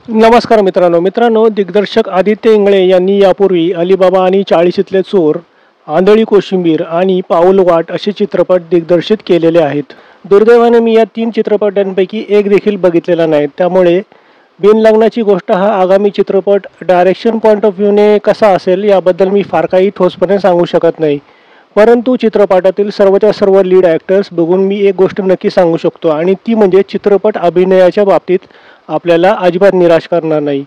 नमस्कार मित्रांनो, दिग्दर्शक आदित्य इंगळे यांनी यापूर्वी अलीबाबा आणि 40तले चोर, आंधळी कोशिंबीर आणि पाऊल वाट असे चित्रपट दिग्दर्शित केलेले आहेत. दुर्दैवाने मी या 3 चित्रपटांपैकी एक देखील बघितलेला नाही. त्यामुळे बिनलग्नाची गोष्ट हा आगामी चित्रपट डायरेक्शन पॉईंट ऑफ व्ह्यूने कसा असेल याबद्दल मी फार काही ठोसपणे सांगू शकत नाही. परंतु चित्रपटातील सर्वच्या सर्व लीड ॲक्टर्स बघून मी एक गोष्ट नक्की सांगू शकतो आणि ती म्हणजे चित्रपट अभिनयाच्या बाबतीत आपल्याला अजिबात निराश करणार नाही.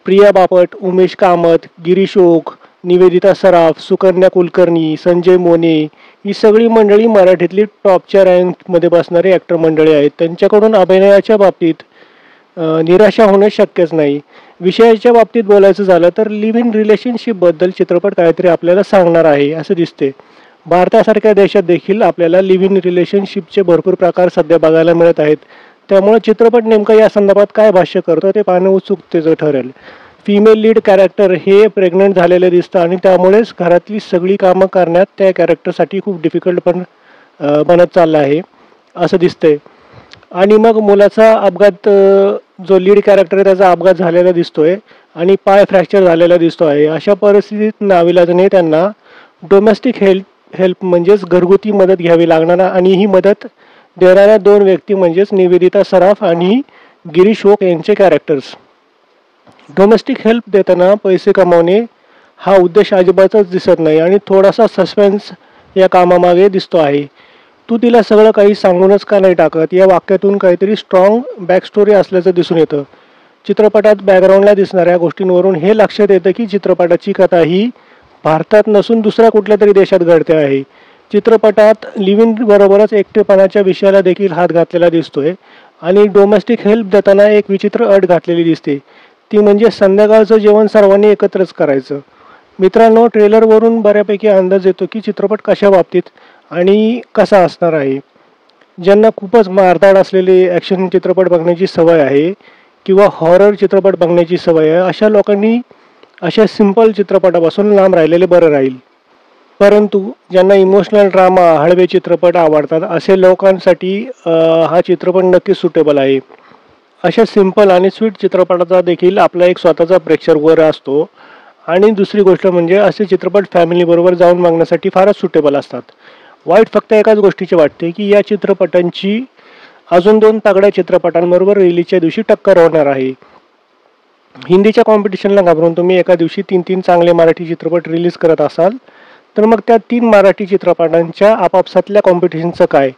प्रिया बापट, उमेश कामत, गिरीश ओक, निवेदिता सराफ, सुकन्या कुलकर्णी, संजय मोने ही सगळी मंडळी मराठीतली टॉपच्या रँकमध्ये बसणारी ॲक्टर मंडळी आहेत. त्यांच्याकडून अभिनयाच्या बाबतीत निराशा होणे शक्यच नाही. विषयाच्या बाबतीत बोलायचं झालं तर लिव्ह इन रिलेशनशिपबद्दल चित्रपट काहीतरी आपल्याला सांगणार आहे असं दिसते. भारतासारख्या देशात देखील आपल्याला लिव्ह इन रिलेशनशिपचे भरपूर प्रकार सध्या बघायला मिळत आहेत. त्यामुळे चित्रपट नेमकं या संदर्भात काय भाष्य करतो ते पाहणं उत्सुकतेचं ठरेल. फिमेल लीड कॅरेक्टर हे प्रेग्नंट झालेले दिसतं आणि त्यामुळेच घरातली सगळी कामं करण्यात त्या कॅरेक्टरसाठी खूप डिफिकल्ट बनत चाललं आहे असं दिसतंय. आणि मग मुलाचा अपघात, जो लीड कॅरेक्टर आहे त्याचा अपघात झालेला दिसतोय आणि पाय फ्रॅक्चर झालेला दिसतो आहे. अशा परिस्थितीत नाविलाजाने त्यांना डोमेस्टिक हेल्प म्हणजेच घरगुती मदत घ्यावी लागणार आणि ही मदत देणाऱ्या 2 व्यक्ती म्हणजेच निवेदिता सराफ आणि गिरीश ओक यांचे कॅरेक्टर्स. डोमेस्टिक हेल्प देताना पैसे कमावणे हा उद्देश अजिबातच दिसत नाही आणि थोडासा सस्पेन्स या कामामागे दिसतो आहे. तू तिला सगळं काही सांगूनच का नाही टाकत या वाक्यातून काहीतरी स्ट्रॉंग बॅकस्टोरी असल्याचं दिसून येतं. चित्रपटात बॅकग्राऊंडला दिसणाऱ्या गोष्टींवरून हे लक्षात येतं की चित्रपटाची कथा ही भारतात नसून दुसऱ्या कुठल्या तरी देशात घडते आहे. चित्रपटात लिव्ह इन बरोबरच एकटेपणाच्या विषयाला देखील हात घातलेला दिसतोय आणि डोमेस्टिक हेल्प देताना एक विचित्र अट घातलेली दिसते, ती म्हणजे संध्याकाळचं जेवण सर्वांनी एकत्रच करायचं. मित्रांनो, ट्रेलरवरून बऱ्यापैकी अंदाज येतो की चित्रपट कशा बाबतीत आणि कसा असणार आहे. ज्यांना खूपच मारधाड असलेले ॲक्शन चित्रपट बघण्याची सवय आहे किंवा हॉरर चित्रपट बघण्याची सवय आहे, अशा लोकांनी अशा सिंपल चित्रपटापासून लांब राहिलेले बरं राहील. परंतु ज्यांना इमोशनल ड्रामा, हळवे चित्रपट आवडतात असे लोकांसाठी हा चित्रपट नक्कीच सुटेबल आहे. अशा सिंपल आणि स्वीट चित्रपटाचा देखील आपला एक स्वतःचा प्रेक्षक वर्ग असतो. आणि दुसरी गोष्ट म्हणजे असे चित्रपट फॅमिलीबरोबर जाऊन बघण्यासाठी फारच सुटेबल असतात. वाईट फक्त एकाच गोष्टीचे वाटते की या चित्रपटांची अजून 2 तगड्या चित्रपटांबरोबर रिलीजच्या दिवशी टक्कर होणार आहे. हिंदीच्या कॉम्पिटिशनला घाबरून तुम्ही एका दिवशी 3 चांगले मराठी चित्रपट रिलीज करत असाल तर मग त्या 3 मराठी चित्रपटांच्या आपापसातल्या कॉम्पिटिशनचं काय?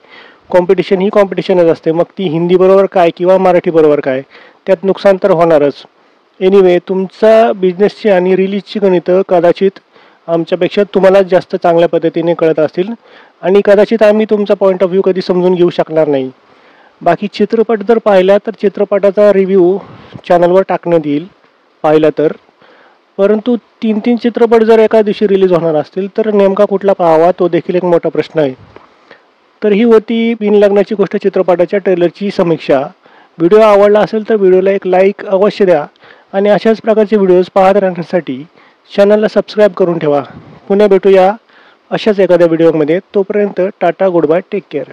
कॉम्पिटिशन ही कॉम्पिटिशनच असते, मग ती हिंदी बरोबर काय किंवा मराठी बरोबर काय, त्यात नुकसान तर होणारच. एनिवे, तुमचा बिझनेसची आणि रिलीजची गणितं कदाचित आमच्यापेक्षा तुम्हालाच जास्त चांगल्या पद्धतीने कळत असतील आणि कदाचित आम्ही तुमचा पॉईंट ऑफ व्ह्यू कधी समजून घेऊ शकणार नाही. बाकी चित्रपट जर पाहिला तर चित्रपटाचा रिव्ह्यू चॅनलवर टाकण्यात येईल पाहिला तर. परंतु 3 चित्रपट जर एका दिवशी रिलीज होणार असतील तर नेमका कुठला पाहावा तो देखील एक मोठा प्रश्न आहे. तर ही होती बिनलग्नाची गोष्ट चित्रपटाच्या ट्रेलरची समीक्षा. व्हिडिओ आवडला असेल तर व्हिडिओला एक लाईक अवश्य द्या आणि अशाच प्रकारचे व्हिडिओज पाहत राहण्यासाठी चॅनलला सबस्क्राईब करून ठेवा. पुन्हा भेटूया अशाच एखाद्या व्हिडिओमध्ये. तोपर्यंत tata, good bye, take care.